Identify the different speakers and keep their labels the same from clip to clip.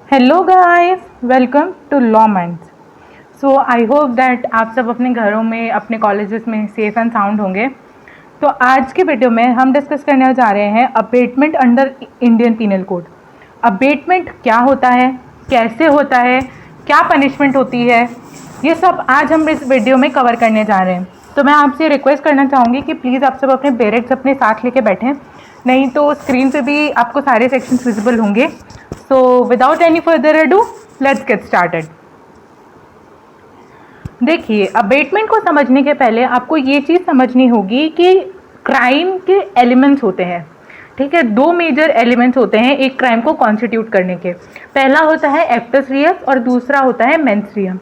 Speaker 1: Hello guys, welcome to law minds. So I hope that आप सब अपने घरों में, अपने कॉलेजेस में सेफ एंड साउंड होंगे। तो आज के वीडियो में हम डिस्कस करने जा रहे हैं abetment under Indian penal code. Abetment क्या होता है, कैसे होता है, क्या पनिशमेंट होती है, ये सब आज हम इस वीडियो में कवर करने जा रहे हैं। तो मैं आपसे रिक्वेस्ट करना चाहूँगी कि प्लीज़ आप सब अपने पेरेंट्स अपने साथ लेके बैठें, नहीं तो स्क्रीन पे भी आपको सारे सेक्शंस विजिबल होंगे। So without any further ado, let's get started. देखिए, अबेटमेंट को समझने के पहले आपको ये चीज़ समझनी होगी कि क्राइम के एलिमेंट्स होते हैं। ठीक है, दो मेजर एलिमेंट्स होते हैं एक क्राइम को कॉन्स्टिट्यूट करने के। पहला होता है एक्टस रियस और दूसरा होता है मेंस रियम।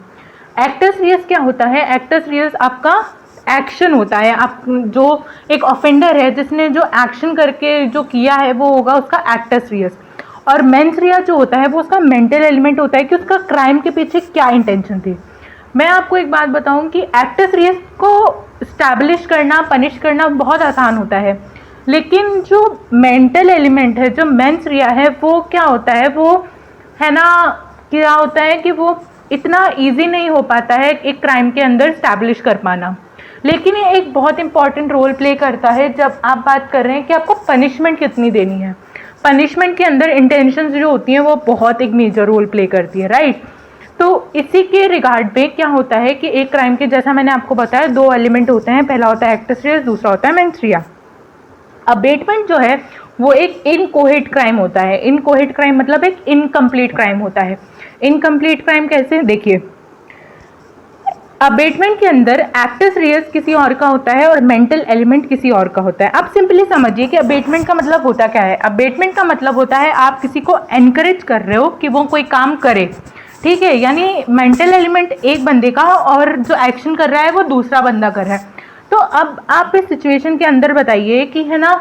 Speaker 1: एक्टस रियस क्या होता है? एक्टस रियस आपका एक्शन होता है। आप जो एक ऑफेंडर है जिसने जो एक्शन करके जो किया है वो होगा उसका एक्टस रियस। और मेंस रिया जो होता है वो उसका मेंटल एलिमेंट होता है कि उसका क्राइम के पीछे क्या इंटेंशन थी। मैं आपको एक बात बताऊं कि एक्टस रियस को स्टैब्लिश करना, पनिश करना बहुत आसान होता है, लेकिन जो मेंटल एलिमेंट है, जो मेंस रिया है, वो क्या होता है, वो है ना, क्या होता है कि वो इतना ईजी नहीं हो पाता है एक क्राइम के अंदर स्टैब्लिश कर पाना। लेकिन ये एक बहुत इंपॉर्टेंट रोल प्ले करता है जब आप बात कर रहे हैं कि आपको पनिशमेंट कितनी देनी है। पनिशमेंट के अंदर इंटेंशंस जो होती हैं वो बहुत एक मेजर रोल प्ले करती है, राइट। तो इसी के रिगार्ड में क्या होता है कि एक क्राइम के, जैसा मैंने आपको बताया, दो एलिमेंट होते हैं। पहला होता है एक्टस रियस, दूसरा होता है मेंस रिया। अबेटमेंट जो है वो एक इनकोहेट क्राइम होता है। इनकोहेट क्राइम मतलब एक इनकम्प्लीट क्राइम होता है। इनकम्प्लीट क्राइम कैसे? देखिए, अबेटमेंट के अंदर एक्टस रियस किसी और का होता है और मेंटल एलिमेंट किसी और का होता है। आप सिंपली समझिए कि अबेटमेंट का मतलब होता क्या है। अबेटमेंट का मतलब होता है आप किसी को एनकरेज कर रहे हो कि वो कोई काम करे, ठीक है। यानी मेंटल एलिमेंट एक बंदे का और जो एक्शन कर रहा है वो दूसरा बंदा कर रहा है। तो अब आप इस सिचुएशन के अंदर बताइए कि है ना,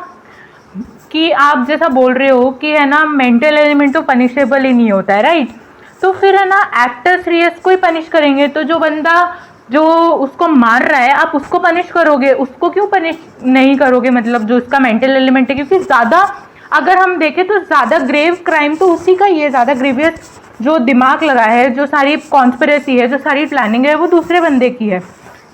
Speaker 1: कि आप जैसा बोल रहे हो कि है ना मेंटल एलिमेंट तो पनिशेबल ही नहीं होता है, राइट। तो फिर है ना एक्टस रियस को ही पनिश करेंगे, तो जो बंदा जो उसको मार रहा है आप उसको पनिश करोगे, उसको क्यों पनिश नहीं करोगे? मतलब जो उसका मेंटल एलिमेंट है, क्योंकि ज़्यादा अगर हम देखें तो ज़्यादा ग्रेव क्राइम तो उसी का ही है। ज़्यादा ग्रेवियस जो दिमाग लगा है, जो सारी कॉन्स्पिरेसी है, जो सारी प्लानिंग है, वो दूसरे बंदे की है।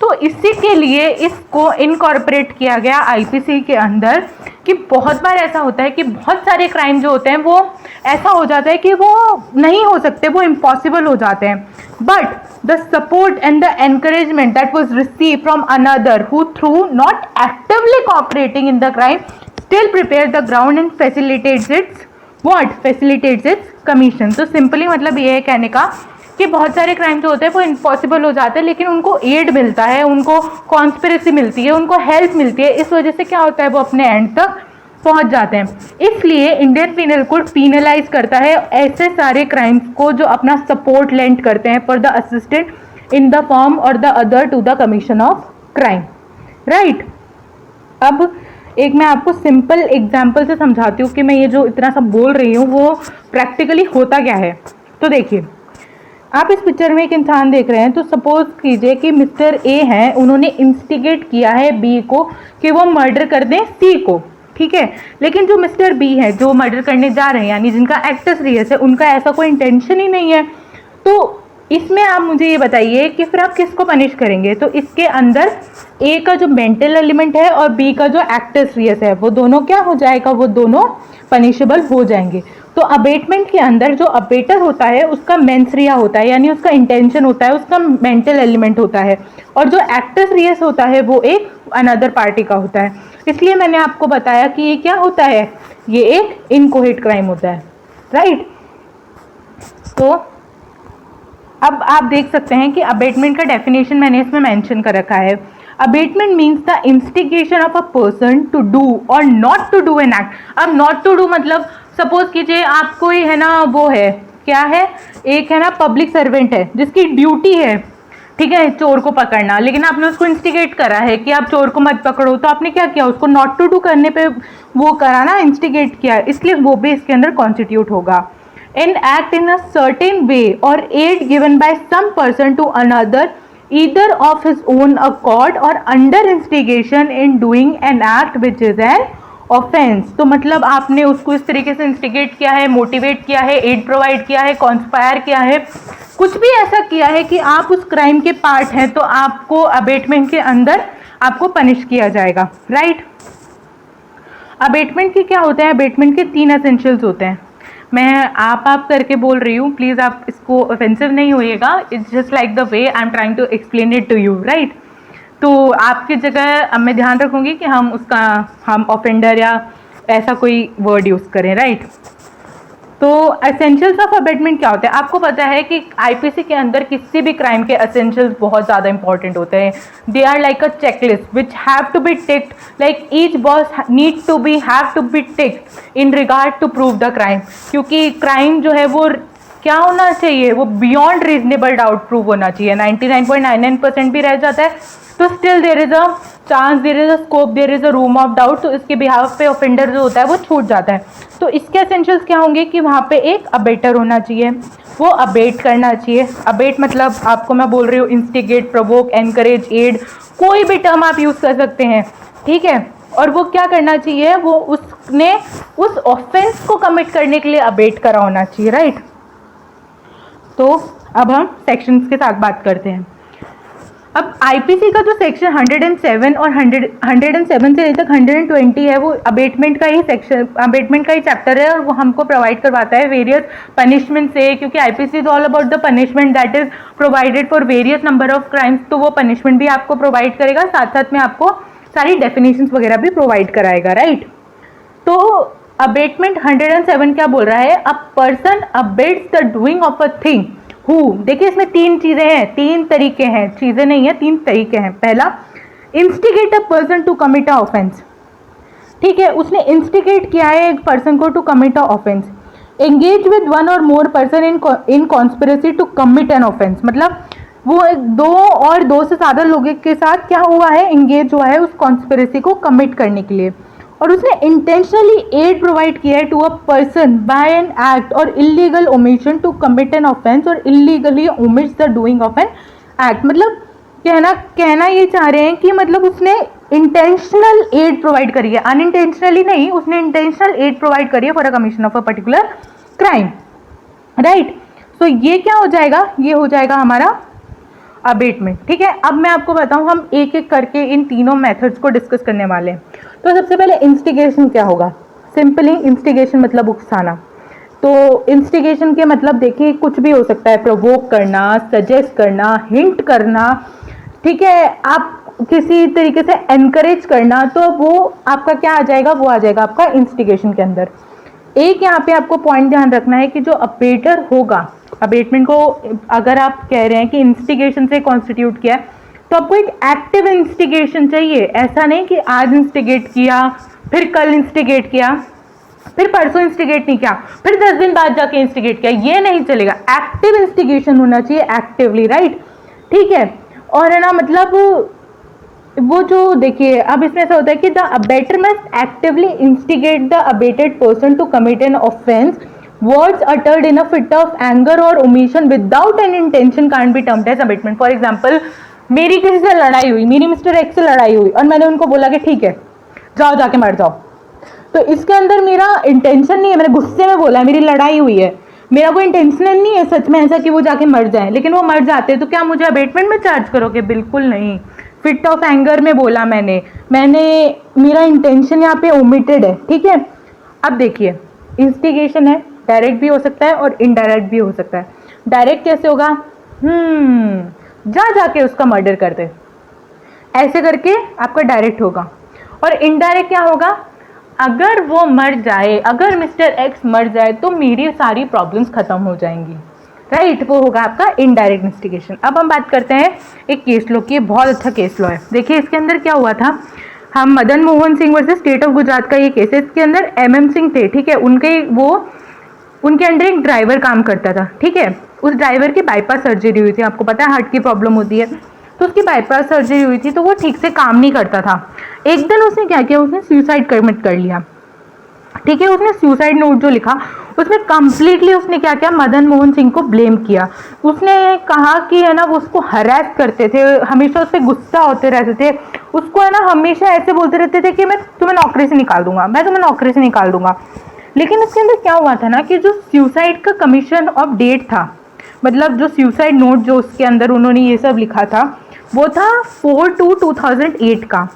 Speaker 1: तो इसी के लिए इसको इनकॉर्पोरेट किया गया आईपीसी के अंदर कि बहुत बार ऐसा होता है कि बहुत सारे क्राइम जो होते हैं वो ऐसा हो जाता है कि वो नहीं हो सकते, वो इम्पॉसिबल हो जाते हैं। But the support and the encouragement that was receive from another who through not actively cooperating in the crime still prepare the ground and facilitates it's what facilitates it's commission. तो simply मतलब ये है कहने का कि बहुत सारे crime जो होते हैं वो इम्पॉसिबल हो जाते हैं, लेकिन उनको एड मिलता है, उनको कॉन्स्पिरेसी मिलती है, उनको हेल्प मिलती है। इस वजह से क्या होता है, वो अपने एंड तक पहुंच जाते हैं। इसलिए इंडियन पीनल कोड पीनलाइज करता है ऐसे सारे क्राइम्स को जो अपना सपोर्ट लेंड करते हैं for the assistant in the form और the other to the commission of crime, right. अब एक मैं आपको सिंपल एग्जाम्पल से समझाती हूँ कि मैं ये जो इतना सब बोल रही हूँ वो प्रैक्टिकली होता क्या है। तो देखिए, आप इस पिक्चर में एक इंसान देख रहे हैं। तो सपोज कीजिए कि मिस्टर ए हैं, उन्होंने इंस्टिगेट किया है बी को कि वो मर्डर कर दें सी को, ठीक है। लेकिन जो मिस्टर बी है जो मर्डर करने जा रहे हैं, यानी जिनका एक्टस रियस है, उनका ऐसा कोई इंटेंशन ही नहीं है। तो इसमें आप मुझे ये बताइए कि फिर आप किसको पनिश करेंगे? तो इसके अंदर ए का जो मेंटल एलिमेंट है और बी का जो एक्टस रियस है, वो दोनों क्या हो जाएगा? वो दोनों पनिशेबल हो जाएंगे। तो अबेटमेंट के अंदर जो अबेटर होता है उसका मेंस रिया होता है, यानी उसका इंटेंशन होता है, उसका मेंटल एलिमेंट होता है, और जो एक्टस रियस होता है वो एक अनदर पार्टी का होता है। इसलिए मैंने आपको बताया कि ये क्या होता है, ये एक इनकोहेट क्राइम होता है, राइट। तो अब आप देख सकते हैं कि अबेटमेंट का डेफिनेशन मैंने इसमें मेंशन कर रखा है। Abetment means the instigation of a person to do और not to do an act. अब नॉट टू डू मतलब सपोज कीजिए आप कोई है ना, वो है क्या है, एक है ना पब्लिक सर्वेंट है जिसकी ड्यूटी है, ठीक है, चोर को पकड़ना, लेकिन आपने उसको इंस्टिगेट करा है कि आप चोर को मत पकड़ो। तो आपने क्या किया, उसको नॉट टू डू करने पे वो करा ना, इंस्टिगेट किया, इसलिए वो भी इसके अंदर कॉन्स्टिट्यूट होगा। An act in a certain way or aid given by some person to another either of his own accord or under instigation in doing an act which is an offence, तो मतलब आपने उसको इस तरीके से instigate किया है, motivate किया है, एड प्रोवाइड किया है, कॉन्स्पायर किया है, कुछ भी ऐसा किया है कि आप उस क्राइम के पार्ट हैं, तो आपको अबेटमेंट के अंदर आपको पनिश किया जाएगा, राइट। अबेटमेंट के क्या होते हैं? अबेटमेंट के 3 एसेंशियल्स होते हैं। मैं आप करके बोल रही हूँ, प्लीज़ आप इसको ऑफेंसिव नहीं होइएगा, it's just like the way I am trying to explain it to you, right. तो आपकी जगह अब मैं ध्यान रखूँगी कि हम ऑफेंडर या ऐसा कोई वर्ड यूज़ करें, राइट। तो एसेंशियल्स ऑफ अबेटमेंट क्या होते हैं? आपको पता है कि आईपीसी के अंदर किसी भी क्राइम के एसेंशियल्स बहुत ज़्यादा इंपॉर्टेंट होते हैं। They are like a checklist which have to be ticked, like each box need to be have to be ticked in regard to prove the crime, क्योंकि क्राइम जो है वो क्या होना चाहिए, वो बियॉन्ड रीजनेबल डाउट प्रूव होना चाहिए। 99.99% भी रह जाता है तो still there is a chance, there is a scope, there is a room of doubt, तो इसके बिहाफ पे ऑफेंडर जो होता है वो छूट जाता है। तो इसके एसेंशियल्स क्या होंगे कि वहाँ पे एक अबेटर होना चाहिए, वो अबेट करना चाहिए। अबेट मतलब आपको मैं बोल रही हूँ इंस्टिगेट, प्रोवोक, एनकरेज, एड, कोई भी टर्म आप यूज़ कर सकते हैं, ठीक है। और वो क्या करना चाहिए, वो उसने उस ऑफेंस को कमिट करने के लिए अबेट करा होना चाहिए, राइट। तो अब हम सेक्शंस के साथ बात करते हैं। अब आईपीसी का जो सेक्शन 107 और 107 से लेकर 120 है, वो अबेटमेंट का ही सेक्शन, अबेटमेंट का ही चैप्टर है, और वो हमको प्रोवाइड करवाता है वेरियस पनिशमेंट से, क्योंकि IPC is all about the punishment that is provided for various number of crimes. तो वो पनिशमेंट भी आपको प्रोवाइड करेगा, साथ साथ में आपको सारी डेफिनेशंस वगैरह भी प्रोवाइड कराएगा, राइट। तो अबेटमेंट 107 क्या बोल रहा है? A person abets the doing of a thing who, देखिए इसमें 3 चीजें हैं, 3 तरीके हैं, चीजें नहीं है, 3 तरीके हैं। पहला, instigate a person to commit a offence, ठीक है, उसने इंस्टिगेट किया है एक पर्सन को to commit a offence. Engage with one or more person in conspiracy to commit an offence, मतलब वो 2 से ज़्यादा लोगों के साथ क्या हुआ है, एंगेज हुआ है उस कॉन्स्पिरेसी को कमिट करने के लिए, और उसने इंटेंशनली एड प्रोवाइड किया है to a person by an act or illegal omission to commit an offence, or illegally omits the doing of an act. मतलब कहना ये चाह रहे हैं कि मतलब उसने इंटेंशनल एड प्रोवाइड करी है, अनइंटेंशनली नहीं, उसने इंटेंशनल एड प्रोवाइड करी है for a commission of a particular crime, right. So ये क्या हो जाएगा, ये हो जाएगा हमारा अबेटमेंट, ठीक है। अब मैं आपको बताऊं, हम एक एक करके इन तीनों मेथड्स को डिस्कस करने वाले हैं। तो सबसे पहले इंस्टिगेशन क्या होगा? सिंपली इंस्टिगेशन मतलब उकसाना। तो इंस्टिगेशन के मतलब देखिए कुछ भी हो सकता है, प्रोवोक करना, सजेस्ट करना, हिंट करना, ठीक है, आप किसी तरीके से एनकरेज करना, तो वो आपका क्या आ जाएगा, वो आ जाएगा आपका इंस्टिगेशन के अंदर। एक यहाँ पे आपको पॉइंट ध्यान रखना है कि जो अबेटर होगा, अबेटमेंट को अगर आप कह रहे हैं कि इंस्टिगेशन से कॉन्स्टिट्यूट किया है, तो आपको एक एक्टिव इंस्टिगेशन चाहिए। ऐसा नहीं कि आज इंस्टिगेट किया, फिर कल इंस्टिगेट किया, फिर परसों इंस्टिगेट नहीं किया, फिर 10 दिन बाद जाके इंस्टिगेट किया, ये नहीं चलेगा। एक्टिव इंस्टिगेशन होना चाहिए, एक्टिवली, राइट, ठीक है। और है ना, मतलब वो जो देखिए, अब इसमें ऐसा होता है कि the abettor must actively instigate the abetted person to commit an offence, words uttered in a fit of anger or omission without an intention can't be termed as abetment. For example, मेरी किसी से लड़ाई हुई, मेरी mister x से लड़ाई हुई, और मैंने उनको बोला कि ठीक है जाओ जाके मर जाओ, तो इसके अंदर मेरा इंटेंशन नहीं है, मैंने गुस्से में बोला, मेरी लड़ाई हुई है, मेरा कोई इंटेंशनल नहीं है सच में ऐसा कि वो जाके मर जाए, लेकिन वो मर जाते, तो क्या मुझे अबेटमेंट में चार्ज करोगे? बिल्कुल नहीं। फिट ऑफ एंगर में बोला मैंने मेरा इंटेंशन यहाँ पे ओमिटेड है, ठीक है। अब देखिए, इंस्टिगेशन है, डायरेक्ट भी हो सकता है और इनडायरेक्ट भी हो सकता है। डायरेक्ट कैसे होगा? जाके उसका मर्डर कर दे, ऐसे करके आपका डायरेक्ट होगा। और इनडायरेक्ट क्या होगा? अगर वो मर जाए, अगर मिस्टर एक्स मर जाए, तो मेरी सारी प्रॉब्लम्स खत्म हो जाएंगी, राइट, वो होगा आपका इनडायरेक्ट इंस्टिगेशन। अब हम बात करते हैं एक केस लॉ की, बहुत अच्छा केस लॉ है। देखिए इसके अंदर क्या हुआ था, हम Madan Mohan Singh versus state of Gujarat का ये केस है। इसके अंदर MM सिंह थे, ठीक है, उनके अंडर एक ड्राइवर काम करता था, ठीक है। उस ड्राइवर की बाईपास सर्जरी हुई थी, आपको पता है हार्ट की प्रॉब्लम होती है, तो उसकी बाईपास सर्जरी हुई थी, तो वो ठीक से काम नहीं करता था। एक दिन उसने क्या किया, उसने सुसाइड कमिट कर लिया, ठीक है। उसने सुसाइड नोट जो लिखा, उसमें कंप्लीटली उसने क्या किया, मदन मोहन सिंह को ब्लेम किया। उसने कहा कि है ना, वो उसको हरास करते थे, हमेशा उस पर गुस्सा होते रहते थे, उसको है ना हमेशा ऐसे बोलते रहते थे कि मैं तुम्हें नौकरी से निकाल दूंगा, मैं तुम्हें नौकरी से निकाल दूंगा। लेकिन इसके अंदर क्या हुआ था ना कि जो सुसाइड का कमीशन ऑफ डेट था, मतलब जो सुसाइड नोट जो उसके अंदर उन्होंने ये सब लिखा था, वो था 4/2/2008 का,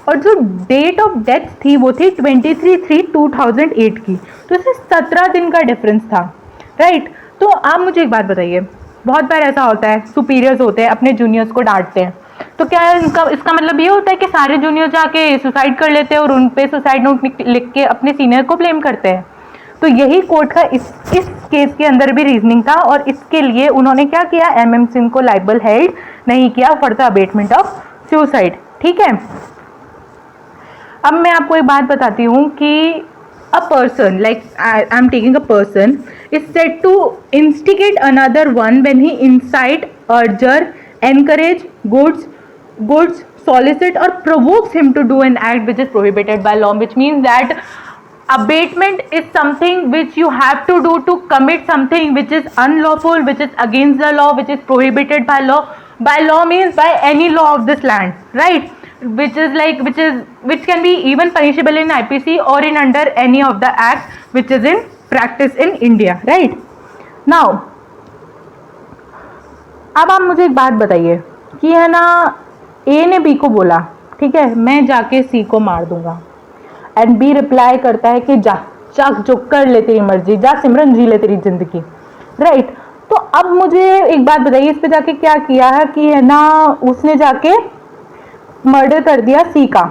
Speaker 1: और जो डेट ऑफ डेथ थी वो थी 23/3/2008 की। तो इसमें 17 दिन का डिफरेंस था, राइट। तो आप मुझे एक बात बताइए, बहुत बार ऐसा होता है सुपीरियर्स होते हैं अपने जूनियर्स को डांटते हैं, तो क्या इसका मतलब ये होता है कि सारे जूनियर जाके सुसाइड कर लेते हैं और उन पे सुसाइड नोट लिख के अपने सीनियर को ब्लेम करते हैं? तो यही कोर्ट का इस केस के अंदर भी रीजनिंग था, और इसके लिए उन्होंने क्या किया, एमएम सिंह को लाइबल हेल्ड नहीं किया for the abetment of suicide. ठीक है, अब मैं आपको एक बात बताती हूँ कि a person, like I'm taking a person, is said to instigate another one when he incite, urge, encourage, goods, solicit or provokes him to do an act which is prohibited by law, which means that abatement is something which you have to do to commit something which is unlawful, which is against the law, which is prohibited by law. By law means by any law of this land, right? Which can be even punishable in IPC or in under any of the act which is in practice in India, right? Now, अब आप मुझे एक बात बताइए कि है ना, ए ने बी को बोला, ठीक है, मैं जाके सी को मार दूंगा, एंड बी रिप्लाई करता है कि जा चक जो कर ले तेरी मर्जी, जा सिमरन जी ले तेरी जिंदगी, राइट। तो अब मुझे एक बात बताइए, इस पे जाके क्या किया है कि है ना, उसने जाके मर्डर कर दिया सी का,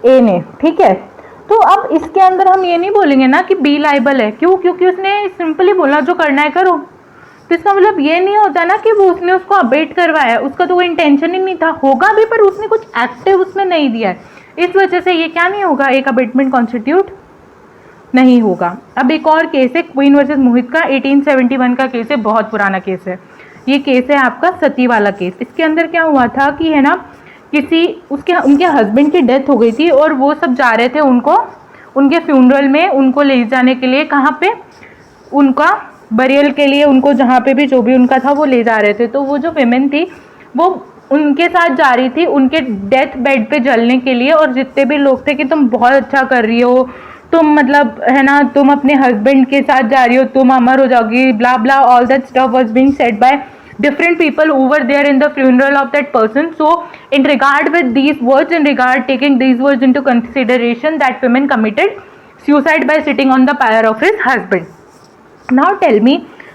Speaker 1: ए ने, ठीक है। तो अब इसके अंदर हम ये नहीं बोलेंगे ना कि बी लाइबल है, क्यों? क्योंकि उसने सिंपली बोला जो करना है करो। तो इसका मतलब ये नहीं होता ना कि वो उसने उसको अबेट करवाया, उसका तो वो इंटेंशन ही नहीं था, होगा भी पर उसने कुछ एक्टिव उसमें नहीं दिया है, इस वजह से ये क्या नहीं होगा, एक अबेटमेंट कॉन्स्टिट्यूट नहीं होगा। अब एक और केस है क्वीन वर्सेस मोहित का, 1871 का केस है, बहुत पुराना केस है। ये केस है आपका सती वाला केस। इसके अंदर क्या हुआ था कि है ना, उनके हस्बैंड की डेथ हो गई थी और वो सब जा रहे थे उनको उनके फ्यूनरल में उनको ले जाने के लिए, कहाँ पे, उनका बरियल के लिए, उनको जहाँ पे भी जो भी उनका था वो ले जा रहे थे। तो वो जो विमेन थी वो उनके साथ जा रही थी उनके डेथ बेड पे जलने के लिए, और जितने भी लोग थे कि तुम बहुत अच्छा कर रही हो, तुम मतलब है ना, तुम अपने हस्बैंड के साथ जा रही हो, तुम अमर हो जाओगी, blah blah, all that stuff was being said by different people over there in the funeral of that person. So in regard with these words, in regard taking these words into consideration, that woman committed suicide by sitting on the pyre of his husband. Now tell me,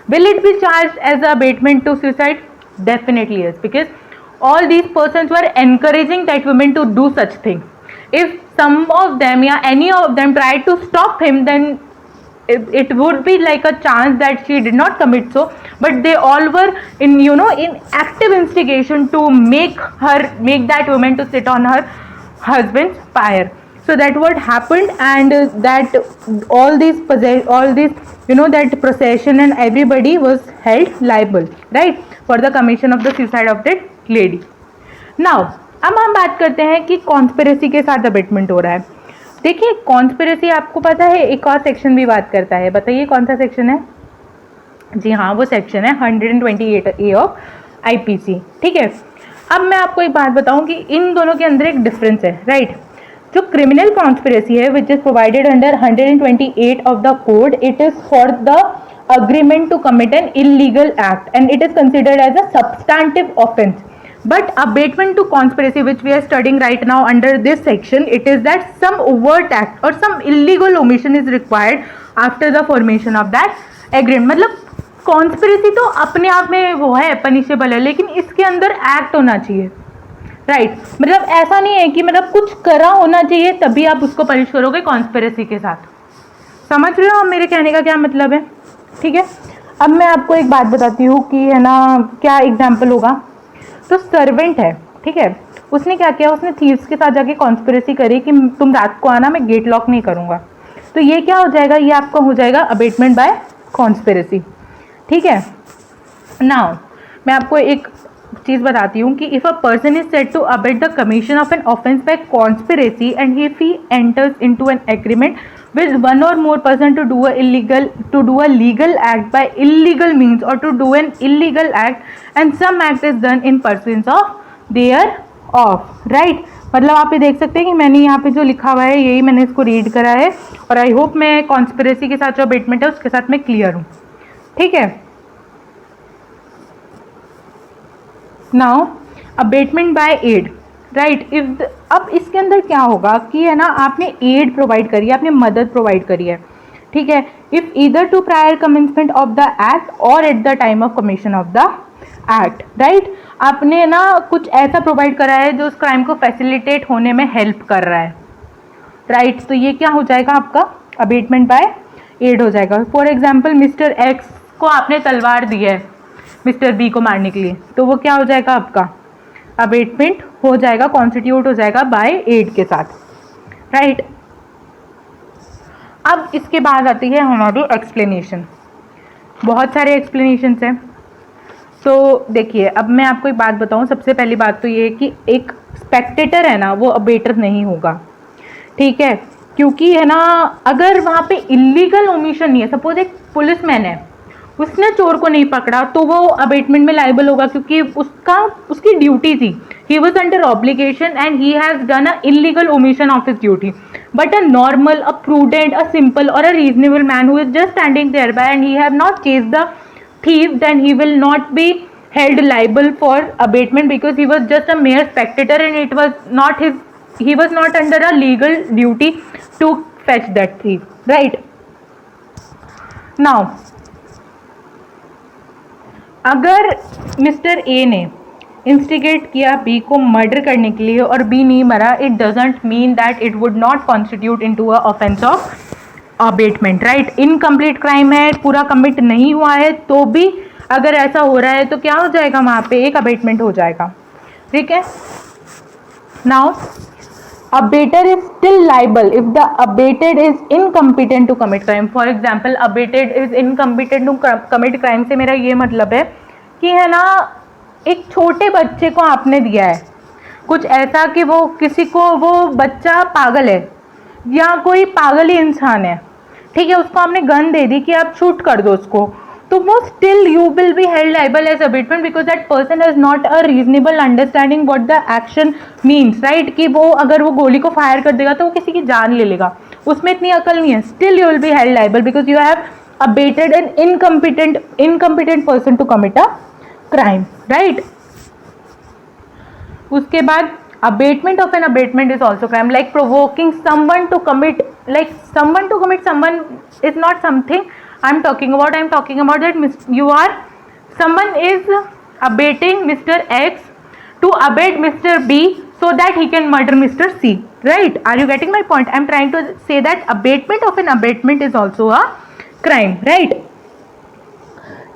Speaker 1: will it be charged as a abatement to suicide? Definitely yes, because all these persons were encouraging that woman to do such thing. If some of them, yeah, any of them tried to stop him, then it would be like a chance that she did not commit so, but they all were in, you know, in active instigation to make that woman to sit on her husband's pyre. So that what happened, and that all these you know, that procession and everybody was held liable, right, for the commission of the suicide of that lady. Now अब हम बात करते हैं कि conspiracy के साथ abetment हो रहा है। देखिए, कॉन्स्पिरेसी आपको पता है एक और सेक्शन भी बात करता है, बताइए कौन सा सेक्शन है? जी हाँ, वो सेक्शन है 128A ऑफ IPC, ठीक है। अब मैं आपको एक बात बताऊं कि इन दोनों के अंदर एक डिफरेंस है, राइट। जो क्रिमिनल कॉन्स्पिरेसी है which is provided under 128 of the code, it is for the agreement to commit an illegal act and it is considered as a substantive offense. But abatement to conspiracy, which we are studying right now under this section, it is that some overt act or some illegal omission is required after the formation of that agreement. मतलब conspiracy तो अपने आप में वो है, punishable है, लेकिन इसके अंदर एक्ट होना चाहिए, राइट। मतलब ऐसा नहीं है कि मतलब कुछ करा होना चाहिए तभी आप उसको पनिश करोगे कॉन्स्पिरेसी के साथ। समझ रहे हो मेरे कहने का क्या मतलब है? ठीक है, अब मैं आपको एक बात बताती हूँ कि है ना, क्या एग्जाम्पल होगा। तो सर्वेंट है, ठीक है, उसने क्या किया, उसने थीव्स के साथ जाके कॉन्स्पिरेसी करी कि तुम रात को आना, मैं गेट लॉक नहीं करूँगा। तो ये क्या हो जाएगा, ये आपका हो जाएगा अबेटमेंट बाय कॉन्स्पिरेसी, ठीक है। नाउ मैं आपको एक चीज़ बताती हूँ कि if a person is said to abet the commission of an offence by conspiracy and if he enters into an agreement with one or more person to do a legal act by illegal means or to do an illegal act, and some act is done in pursuance of their of, right. मतलब आप ये देख सकते हैं कि मैंने यहाँ पे जो लिखा हुआ है यही मैंने इसको रीड करा है, और आई होप मैं कॉन्स्पिरेसी के साथ जो अबेटमेंट है उसके साथ मैं क्लियर हूँ, ठीक है। Now abetment by aid, right. If अब इसके अंदर क्या होगा कि है ना, आपने एड प्रोवाइड करी है, आपने मदद प्रोवाइड करी है, ठीक है। If either to prior commencement of the act or at the time of commission of the act, right. आपने ना कुछ ऐसा प्रोवाइड करा है जो उस क्राइम को फैसिलिटेट होने में हेल्प कर रहा है, राइट। तो ये क्या हो जाएगा आपका अबेटमेंट बाय एड हो जाएगा। फॉर एग्जाम्पल मिस्टर एक्स को आपने तलवार दी है मिस्टर बी को मारने के लिए, तो वो क्या हो जाएगा आपका अबेटमेंट हो जाएगा, कॉन्स्टिट्यूट हो जाएगा बाय एड के साथ, राइट। अब इसके बाद आती है हमारी एक्सप्लेनेशन। बहुत सारे एक्सप्लेनेशंस हैं। तो देखिए, अब मैं आपको एक बात बताऊं। सबसे पहली बात तो ये है कि एक स्पेक्टेटर है ना, वो अबेटर नहीं होगा, ठीक है। क्योंकि है ना, अगर वहाँ पे इलीगल ओमिशन नहीं है, सपोज एक पुलिसमैन है, उसने चोर को नहीं पकड़ा, तो वो अबेटमेंट में लाइबल होगा क्योंकि उसकी ड्यूटी थी। He was under obligation and he has done a illegal omission of his duty. But a normal, a prudent, a simple or a reasonable man who is just standing there by and he have not chased the thief, then he will not be held liable for abatement because he was just a mere spectator and it was not his, he was not under a legal duty to fetch that thief, right? Now अगर mister A ने instigate किया B को murder करने के लिए और B नहीं मरा, it doesn't mean that it would not constitute into a offence of abetment, right. Incomplete crime है, पूरा कमिट नहीं हुआ है, तो भी अगर ऐसा हो रहा है तो क्या हो जाएगा, वहाँ पे एक अबेटमेंट हो जाएगा, ठीक है। Now abettor is still liable if the abetted is incompetent to commit crime. For example, abetted is incompetent to commit crime से मेरा ये मतलब है कि है ना, एक छोटे बच्चे को आपने दिया है कुछ ऐसा कि वो किसी को, वो बच्चा पागल है या कोई पागल ही इंसान है, ठीक है, उसको आपने गन दे दी कि आप शूट कर दो उसको, तो वो still you will be held liable as abetment because that person has not a reasonable understanding what the action means, right. कि वो अगर वो गोली को फायर कर देगा तो वो किसी की जान ले लेगा, उसमें इतनी अकल नहीं है, still you will be held liable because you have abetted an incompetent person to commit a crime, right. उसके बाद abatement of an abatement is also crime, like provoking someone to commit, like someone is not something I'm talking about that you are, someone is abating Mr. X to abate Mr. B so that he can murder Mr. C, right? Are you getting my point? I'm trying to say that abatement of an abatement is also a crime, right?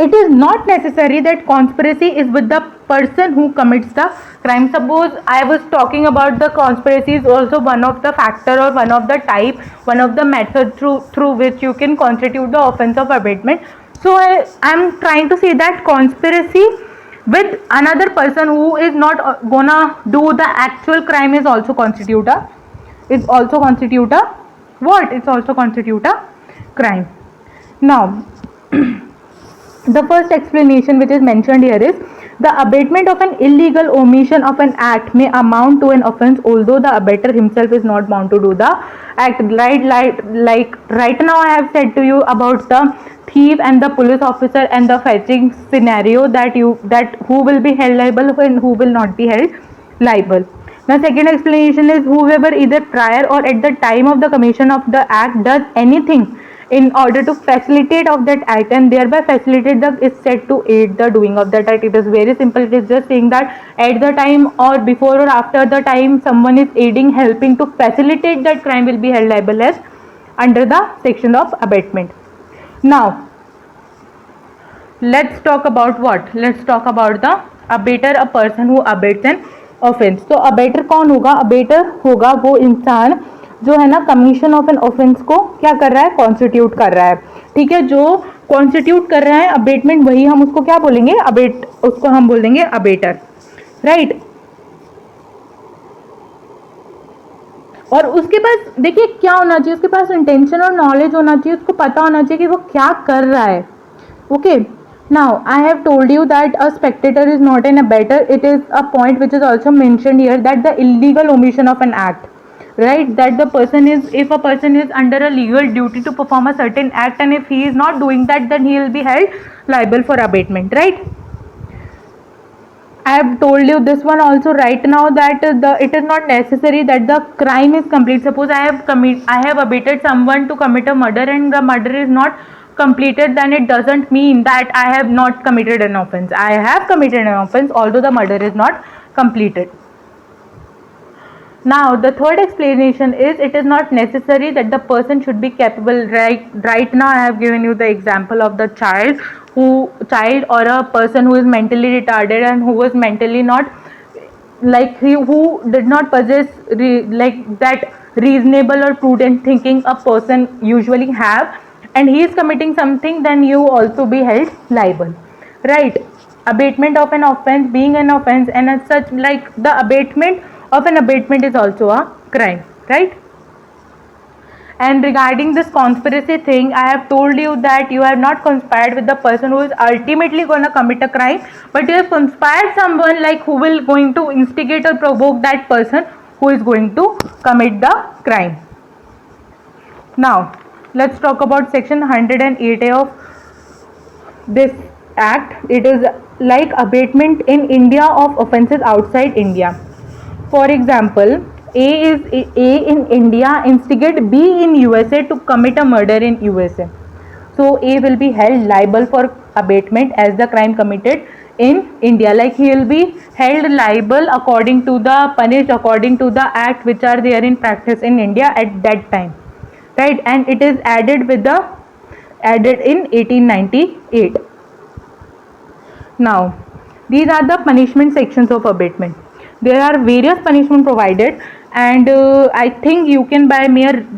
Speaker 1: It is not necessary that conspiracy is with the person who commits the crime. Suppose I was talking about the conspiracy is also one of the factor or one of the type, one of the method through which you can constitute the offense of abatement. So I am trying to say that conspiracy with another person who is not gonna do the actual crime is also constitute a what? It's also constitute a crime. Now the first explanation which is mentioned here is the abatement of an illegal omission of an act may amount to an offense although the abater himself is not bound to do the act, like right now I have said to you about the thief and the police officer and the fetching scenario that who will be held liable and who will not be held liable. The second explanation is whoever either prior or at the time of the commission of the act does anything in order to facilitate of that act and thereby facilitate the is said to aid the doing of that act. It is very simple. It is just saying that at the time or before or after the time someone is aiding, helping to facilitate that crime will be held liable as under the section of abatement. Now let's talk about what? Let's talk about the abater, a person who abates an offense. तो abater कौन होगा? abater होगा वो इंसान जो है ना commission of an offence को क्या कर रहा है, कॉन्स्टिट्यूट कर रहा है, ठीक है। जो कॉन्स्टिट्यूट कर रहा है अबेटमेंट, वही हम उसको क्या बोलेंगे, उसको हम बोल देंगे अबेटर, राइट। और उसके पास देखिए क्या होना चाहिए, उसके पास इंटेंशन और नॉलेज होना चाहिए, उसको पता होना चाहिए कि वो क्या कर रहा है, okay. Now, I have told you that a spectator is not an abettor. It is a point which is also mentioned here, that the illegal omission of an act, right? That the person is, if a person is under a legal duty to perform a certain act, and if he is not doing that, then he will be held liable for abatement, right? I have told you this one also right now, that it is not necessary that the crime is complete. Suppose I have abated someone to commit a murder and the murder is not completed, then it doesn't mean that I have not committed an offense. I have committed an offense although the murder is not completed. Now, the third explanation is, it is not necessary that the person should be capable. Right now I have given you the example of the child or a person who is mentally retarded and who was mentally not, like, who did not possess like that reasonable or prudent thinking a person usually have, and he is committing something, then you also be held liable, right? Abatement of an offense being an offense, and as such, like, the abatement of an abatement is also a crime, right? And regarding this conspiracy thing, I have told you that you have not conspired with the person who is ultimately going to commit a crime, but you have conspired someone, like, who will going to instigate or provoke that person who is going to commit the crime. Now, let's talk about section 108A of this act. It is like abatement in India of offences outside India. For example, A in India instigate B in USA to commit a murder in USA. So A will be held liable for abatement as the crime committed in India. Like, he will be held liable punished according to the act which are there in practice in India at that time, right? And it is added in 1898. Now, these are the punishment sections of abatement. There are various punishment provided, and I think you can, by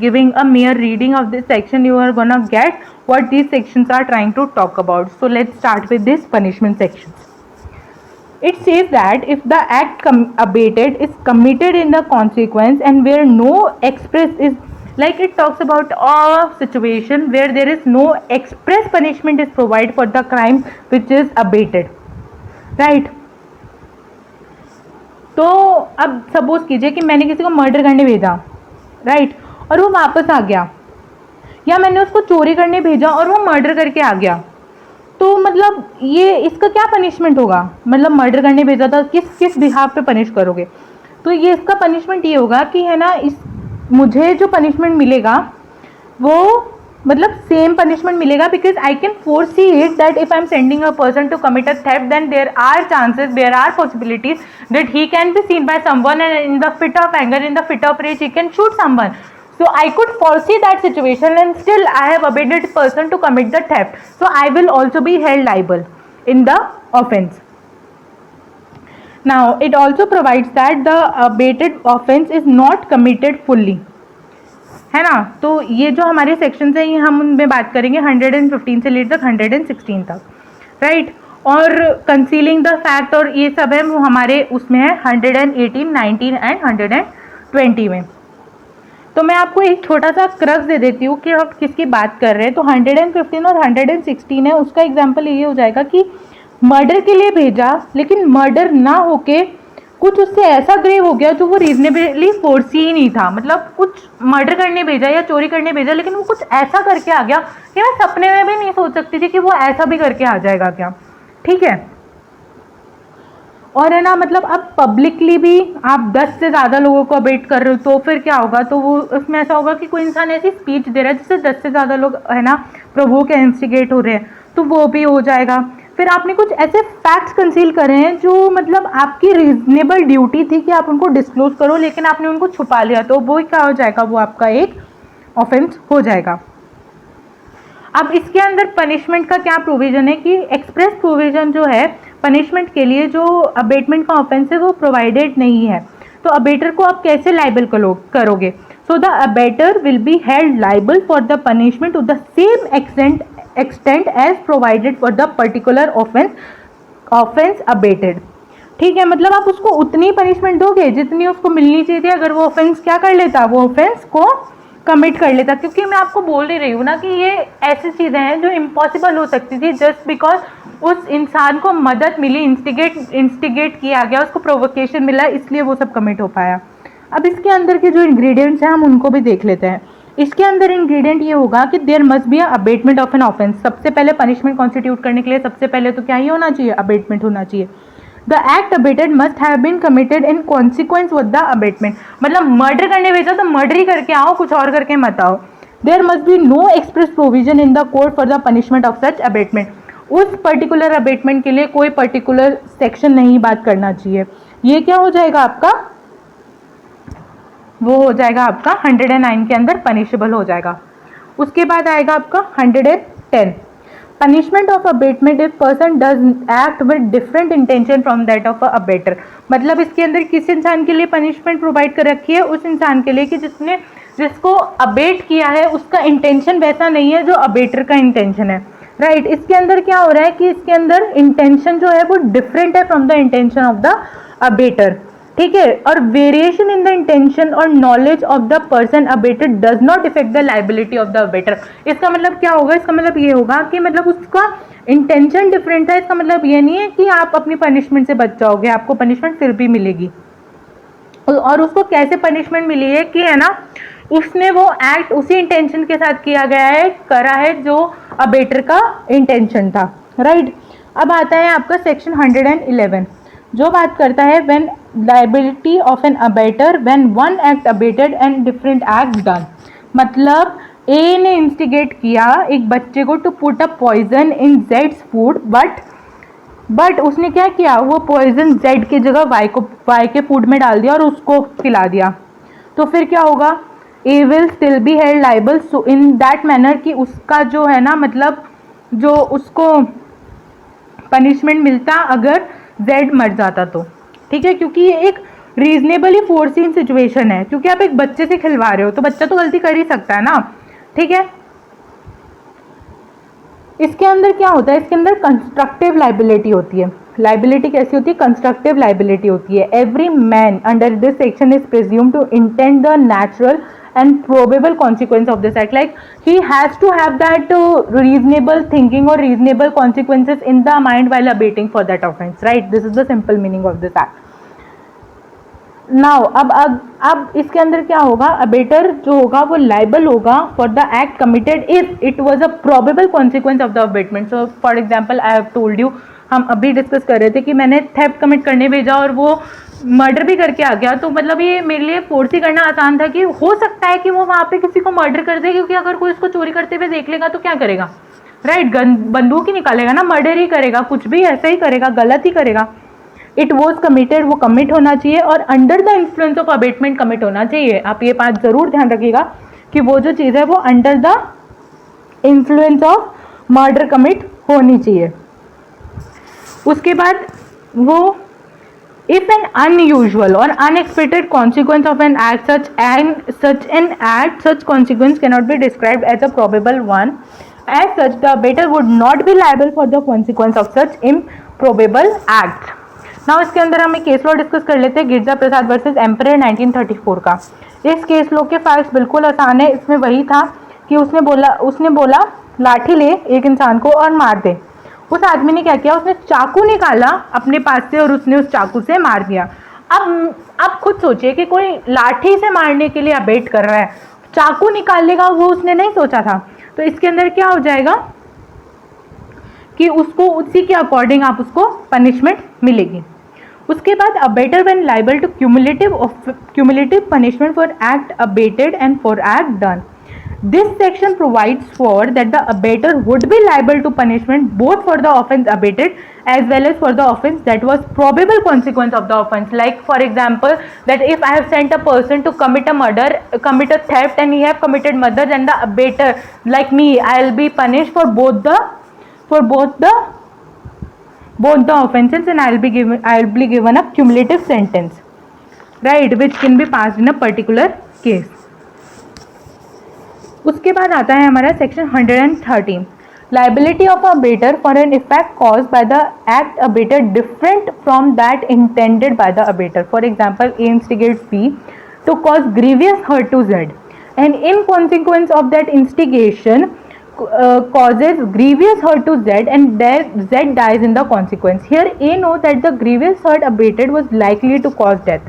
Speaker 1: giving a mere reading of this section, you are gonna get what these sections are trying to talk about. So let's start with this punishment sections. It says that if the act abated is committed in the consequence and where no express is, like, it talks about a situation where there is no express punishment is provided for the crime which is abated, right? तो अब suppose कीजिए कि मैंने किसी को murder करने भेजा, right, और वो वापस आ गया, या मैंने उसको चोरी करने भेजा और वो मर्डर करके आ गया, तो मतलब ये इसका क्या पनिशमेंट होगा? मतलब मर्डर करने भेजा था, किस बिहाफ पे पनिश करोगे? तो ये इसका पनिशमेंट ये होगा कि, है ना, मुझे जो पनिशमेंट मिलेगा वो मतलब सेम पनिशमेंट मिलेगा, because I can foresee it that if I am sending a person to commit a theft, then there are possibilities that he can be seen by someone and in the fit of anger, in the fit of rage, he can shoot someone. So I could foresee that situation and still I have abated person to commit the theft. So I will also be held liable in the offense. Now it also provides that the abated offense is not committed fully. है ना? तो ये जो हमारे sections हैं, ये हम उनमें बात करेंगे 115 से लेकर 116 तक, राइट? और कंसीलिंग द फैक्ट और ये सब है वो हमारे उसमें है 118, 19 एंड 120 में. तो मैं आपको एक छोटा सा क्रक्स दे देती हूँ कि हम किसकी बात कर रहे हैं. तो 115 और 116 है, उसका एग्जाम्पल ये हो जाएगा कि मर्डर के लिए भेजा, लेकिन मर्डर ना होके कुछ उससे ऐसा ग्रेव हो गया जो वो रीजनेबली फोर्सी ही नहीं था. मतलब कुछ मर्डर करने भेजा या चोरी करने भेजा, लेकिन वो कुछ ऐसा करके आ गया कि मैं सपने में भी नहीं सोच सकती थी कि वो ऐसा भी करके आ जाएगा क्या. ठीक है? और है ना, मतलब अब पब्लिकली भी आप 10 से ज़्यादा लोगों को अबेट कर रहे हो, तो फिर क्या होगा? तो वो उसमें ऐसा होगा कि कोई इंसान ऐसी स्पीच दे रहा है जिससे 10 से ज़्यादा लोग, है ना, प्रोवोक या इंस्टिगेट हो रहे हैं, तो वो भी हो जाएगा. फिर आपने कुछ ऐसे फैक्ट्स कंसील करे हैं जो मतलब आपकी रीजनेबल ड्यूटी थी कि आप उनको डिस्क्लोज करो, लेकिन आपने उनको छुपा लिया, तो वो क्या हो जाएगा? वो आपका एक ऑफेंस हो जाएगा. अब इसके अंदर पनिशमेंट का क्या प्रोविजन है कि एक्सप्रेस प्रोविजन जो है पनिशमेंट के लिए, जो अबेटमेंट का ऑफेंस है वो प्रोवाइडेड नहीं है. तो अबेटर को आप कैसे लाइबल करोगे? So the abettor will be held liable for the punishment to the same extent as provided for the particular offence abetted. ठीक है? मतलब आप उसको उतनी पनिशमेंट दोगे जितनी उसको मिलनी चाहिए थी अगर वो ऑफेंस क्या कर लेता, वो ऑफेंस को कमिट कर लेता, क्योंकि मैं आपको बोल ही रही हूँ ना कि ये ऐसी चीज़ें हैं जो इम्पॉसिबल हो सकती थी जस्ट बिकॉज उस इंसान को मदद मिली, इंस्टिगेट किया गया, उसको प्रोवोकेशन मिला, इसलिए वो सब कमिट हो पाया। अब इसके अंदर के जो इंग्रेडिएंट्स हैं हम उनको भी देख लेते हैं। इसके अंदर इंग्रेडिएंट ये होगा कि there must be abetment of an offence. सबसे पहले पनिशमेंट कॉन्स्टिट्यूट करने के लिए सबसे पहले तो क्या ही होना चाहिए, अबेटमेंट होना चाहिए। The act abetted must have been committed in consequence with the abetment, मतलब मर्डर करने भेजा तो मर्डर ही करके आओ, कुछ और करके मत आओ। There must be no express provision in the code for the punishment of such abetment, उस पर्टिकुलर अबेटमेंट के लिए कोई पर्टिकुलर सेक्शन नहीं बात करना चाहिए। ये क्या हो जाएगा आपका, वो हो जाएगा आपका 109 के अंदर पनिशेबल हो जाएगा। उसके बाद आएगा आपका 110, punishment of abetment if person does act with different intention from that of a abettor. मतलब इसके अंदर किस इंसान के लिए पनिशमेंट प्रोवाइड कर रखी है, उस इंसान के लिए कि जिसको अबेट किया है उसका इंटेंशन वैसा नहीं है जो अबेटर का इंटेंशन है, राइट। इसके अंदर क्या हो रहा है कि इसके अंदर इंटेंशन जो है वो डिफरेंट है from the intention of the abettor, ठीक है। और वेरिएशन इन द इंटेंशन और knowledge of the person abetted does not effect the liability of the abettor. इसका मतलब क्या होगा, इसका मतलब ये होगा कि मतलब उसका इंटेंशन डिफरेंट है, इसका मतलब ये नहीं है कि आप अपनी पनिशमेंट से बच जाओगे, आपको पनिशमेंट फिर भी मिलेगी। और उसको कैसे पनिशमेंट मिली है कि है ना, उसने वो एक्ट उसी इंटेंशन के साथ किया गया है, करा है जो अबेटर का इंटेंशन था, राइट। अब आता है आपका सेक्शन 111 जो बात करता है when liability of an abettor when one act abetted and different act done. मतलब ए ने इंस्टिगेट किया एक बच्चे को to put a poison in जेड्स फूड, बट उसने क्या किया, वो पॉइजन जेड की जगह वाई के फूड में डाल दिया और उसको खिला दिया। तो फिर क्या होगा, A will still be held liable in that manner कि उसका जो है ना, मतलब जो उसको पनिशमेंट मिलता अगर जेड मर जाता तो, ठीक है। क्योंकि ये एक रीजनेबली फोर्सिंग सिचुएशन है, क्योंकि आप एक बच्चे से खिलवा रहे हो तो बच्चा तो गलती कर ही सकता है ना, ठीक है। इसके अंदर क्या होता है, इसके अंदर कंस्ट्रक्टिव लाइबिलिटी होती है। लाइबिलिटी कैसी होती है, कंस्ट्रक्टिव लाइबिलिटी होती है। Every man under this section is presumed to intend the natural and probable consequence of this act, like he has to have that reasonable thinking or reasonable consequences in the mind while abating for that offense, right? This is the simple meaning of this act. Now अब इसके अंदर क्या होगा, abettor जो होगा वो liable होगा for the act committed if it was a probable consequence of the abetment. So for example I have told you, हम अभी डिस्कस कर रहे थे कि मैंने थेफ्ट कमिट करने भेजा और वो मर्डर भी करके आ गया, तो मतलब ये मेरे लिए फोर्स ही करना आसान था कि हो सकता है कि वो वहाँ पे किसी को मर्डर कर दे, क्योंकि अगर कोई उसको चोरी करते हुए देख लेगा तो क्या करेगा, राइट, बंदूक ही निकालेगा ना, मर्डर ही करेगा, कुछ भी ऐसा ही करेगा, गलत ही करेगा। इट वॉज कमिटेड, वो कमिट होना चाहिए और under the influence of abetment commit होना चाहिए। आप ये बात जरूर ध्यान रखिएगा कि वो जो चीज़ है वो under the influence of murder commit होनी चाहिए। उसके बाद वो if an unusual or unexpected consequence of an act such consequence cannot be described as a probable one, as such the abater would not be liable for the consequence of such improbable act. Now इसके अंदर हम एक case law discuss कर लेते हैं, गिरजा प्रसाद versus emperor 1934 का। इस case law के फैक्ट्स बिल्कुल आसान है। इसमें वही था कि उसने बोला लाठी ले एक इंसान को और मार दे। उस आदमी ने क्या किया, उसने चाकू निकाला अपने पास से और उसने उस चाकू से मार दिया। अब खुद सोचिए कि कोई लाठी से मारने के लिए अबेट कर रहा है, चाकू निकालेगा, वो उसने नहीं सोचा था। तो इसके अंदर क्या हो जाएगा कि उसको उसी के अकॉर्डिंग आप उसको पनिशमेंट मिलेगी। उसके बाद abettor when liable to cumulative punishment for act abetted and for act done. This section provides for that the abater would be liable to punishment both for the offence abated as well as for the offence that was probable consequence of the offence. Like for example, that if I have sent a person to commit a murder, commit a theft, and he have committed murder, then the abater, like me, I will be punished for both the offences, and I will be given a cumulative sentence, right, which can be passed in a particular case. उसके बाद आता है हमारा section 113, liability of abettor for an effect cause by the act abettor different from that intended by the abettor. For example, A instigates B to cause grievous hurt to Z. and in consequence of that instigation causes grievous hurt to Z, and Z dies in the consequence. Here A knows that the grievous hurt abated was likely to cause death,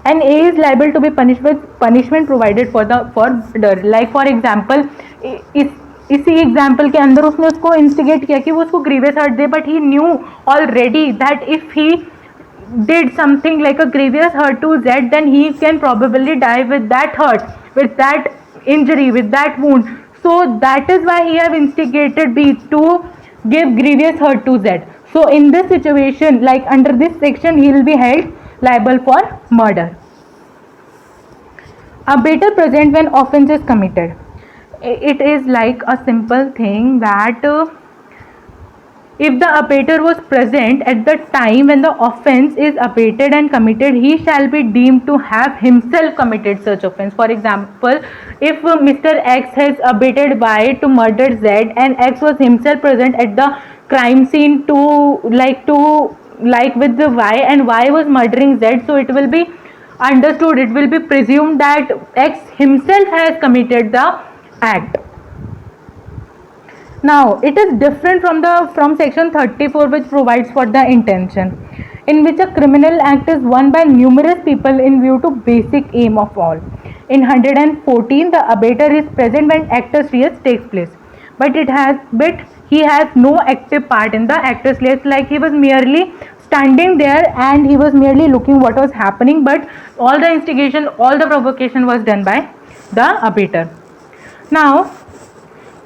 Speaker 1: and A is liable to be punished with punishment provided for murder. Like for example, इसी example के अंदर उसने उसको instigate किया कि वो उसको grievous hurt दे, but he knew already that if he did something like a grievous hurt to Z, then he can probably die with that hurt, with that injury, with that wound. So that is why he have instigated B to give grievous hurt to Z. So in this situation, like under this section, he will be held liable for murder. Abater present when offense is committed. It is like a simple thing that if the abater was present at the time when the offense is abated and committed, he shall be deemed to have himself committed such offense. For example, if Mr. X has abated Y to murder Z, and X was himself present at the crime scene to with the Y, and Y was murdering Z, so it will be understood, it will be presumed that X himself has committed the act. Now it is different from section 34, which provides for the intention, in which a criminal act is won by numerous people in view to basic aim of all. In 114, the abater is present when actus reus takes place, but he has no active part in the actus reus, like he was merely standing there and he was merely looking what was happening, but all the instigation, all the provocation was done by the abater. Now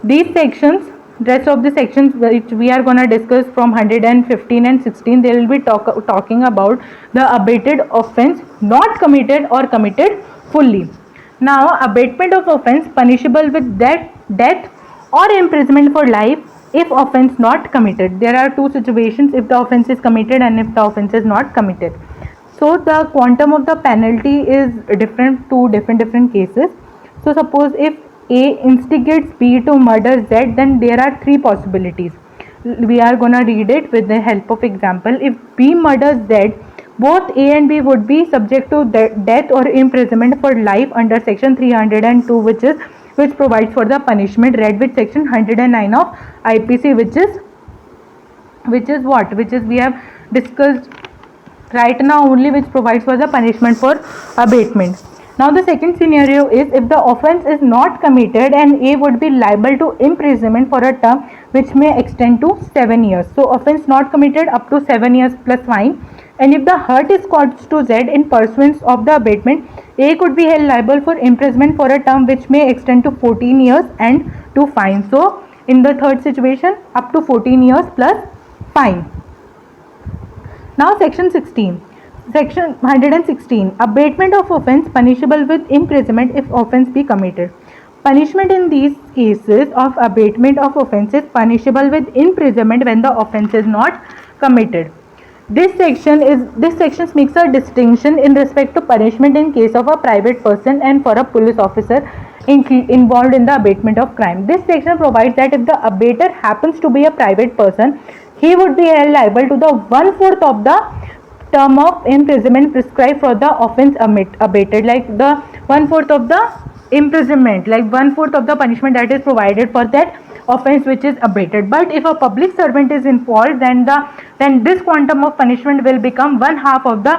Speaker 1: these sections, rest of the sections which we are going to discuss from 115 and 16, they will be talking about the abated offense not committed or committed fully. Now abatement of offense punishable with death or imprisonment for life if offense not committed. There are two situations, if the offense is committed and if the offense is not committed. So the quantum of the penalty is different to different cases. So suppose if A instigates B to murder Z, then there are three possibilities. We are gonna read it with the help of example. If B murders Z, both A and B would be subject to death or imprisonment for life under section 302, which provides for the punishment, read with section 109 of IPC, which is we have discussed right now only, which provides for the punishment for abatement. Now the second scenario is if the offense is not committed, and A would be liable to imprisonment for a term which may extend to 7 years. So offense not committed up to 7 years plus fine. And if the hurt is caused to Z in pursuance of the abatement, A could be held liable for imprisonment for a term which may extend to 14 years and to fine. So in the third situation, up to 14 years plus fine. Now section 16. Section 116, abatement of offense punishable with imprisonment if offense be committed. Punishment in these cases of abatement of offense is punishable with imprisonment when the offense is not committed. This section makes a distinction in respect to punishment in case of a private person and for a police officer involved in the abatement of crime. This section provides that if the abater happens to be a private person, he would be held liable to the 1/4 of the term of imprisonment prescribed for the offense abated, like the 1/4 of the imprisonment, like 1/4 of the punishment that is provided for that offense which is abated. But if a public servant is involved, then this quantum of punishment will become 1/2 of the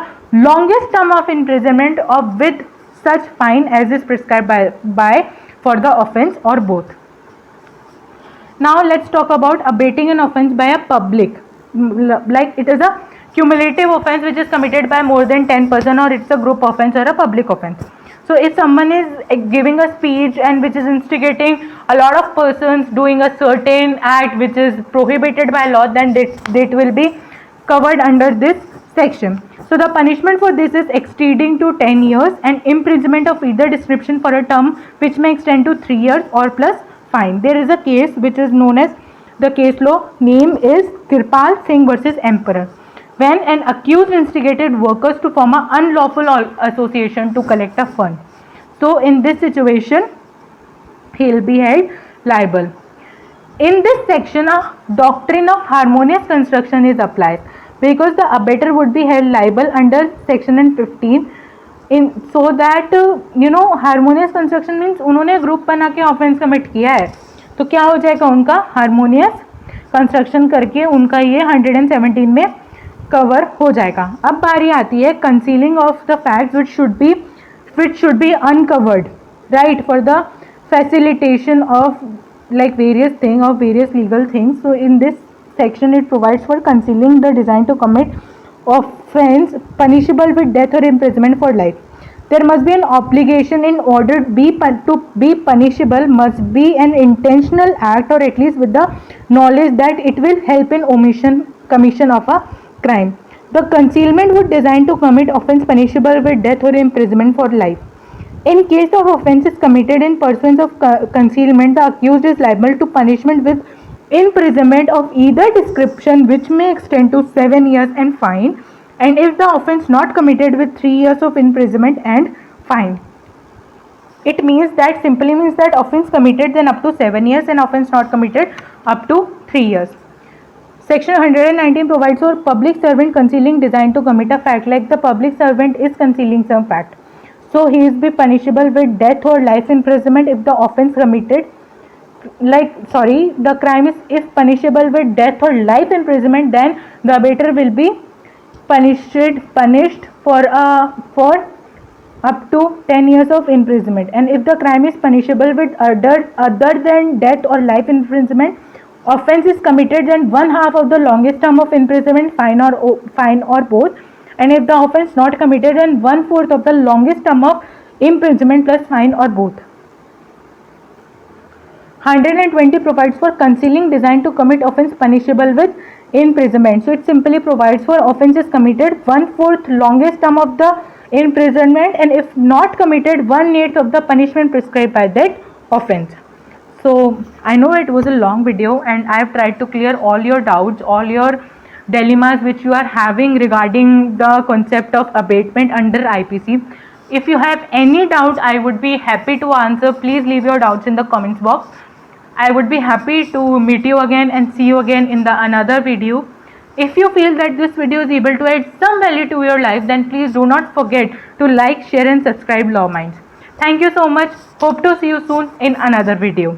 Speaker 1: longest term of imprisonment with such fine as is prescribed by for the offense or both. Now let's talk about abating an offense by a public, like it is a cumulative offense which is committed by more than 10 persons, or it's a group offense or a public offense. So if someone is giving a speech and which is instigating a lot of persons doing a certain act which is prohibited by law, then that will be covered under this section. So the punishment for this is exceeding to 10 years and imprisonment of either description for a term which may extend to 3 years or plus fine. There is a case which is known as, the case law name is Kirpal Singh versus Emperor, when an accused instigated workers to form an unlawful association to collect a fund. So in this situation, he will be held liable. In this section, a doctrine of harmonious construction is applied, because the abater would be held liable under section 15 in so that harmonious construction means उन्होंने group बना के offence commit किया है, तो क्या हो जाएगा उनका हारमोनियस कंस्ट्रक्शन करके उनका ये 117 में कवर हो जाएगा। अब बारी आती है concealing of the facts which should be uncovered, right, for the facilitation of like various legal things. So in this section it provides for concealing the design to commit offense punishable with death or imprisonment for life. There must be an obligation in order to be punishable must be an intentional act, or at least with the knowledge that it will help in commission of a crime. The concealment would designed to commit offense punishable with death or imprisonment for life. In case of offences committed in pursuance of concealment, the accused is liable to punishment with imprisonment of either description, which may extend to 7 years and fine, and if the offence not committed, with 3 years of imprisonment and fine. It means that simply means that offence committed then up to 7 years and offence not committed up to 3 years. Section 119 provides for public servant concealing designed to commit a fact, like the public servant is concealing some fact. So he is be punishable with death or life imprisonment if the offence committed, the crime is if punishable with death or life imprisonment, then the abater will be punished for up to 10 years of imprisonment. And if the crime is punishable with other than death or life imprisonment, offence is committed, then 1/2 of the longest term of imprisonment, fine or both. And if the offence not committed, then 1/4 of the longest term of imprisonment plus fine or both. 120 provides for concealing designed to commit offence punishable with imprisonment. So it simply provides for offences committed 1/4 longest term of the imprisonment, and if not committed 1/8 of the punishment prescribed by that offence. So I know it was a long video and I have tried to clear all your doubts, all your dilemmas which you are having regarding the concept of abatement under IPC. If you have any doubt, I would be happy to answer. Please leave your doubts in the comments box. I would be happy to meet you again and see you again in the another video. If you feel that this video is able to add some value to your life, then please do not forget to like, share and subscribe Law Minds. Thank you so much. Hope to see you soon in another video.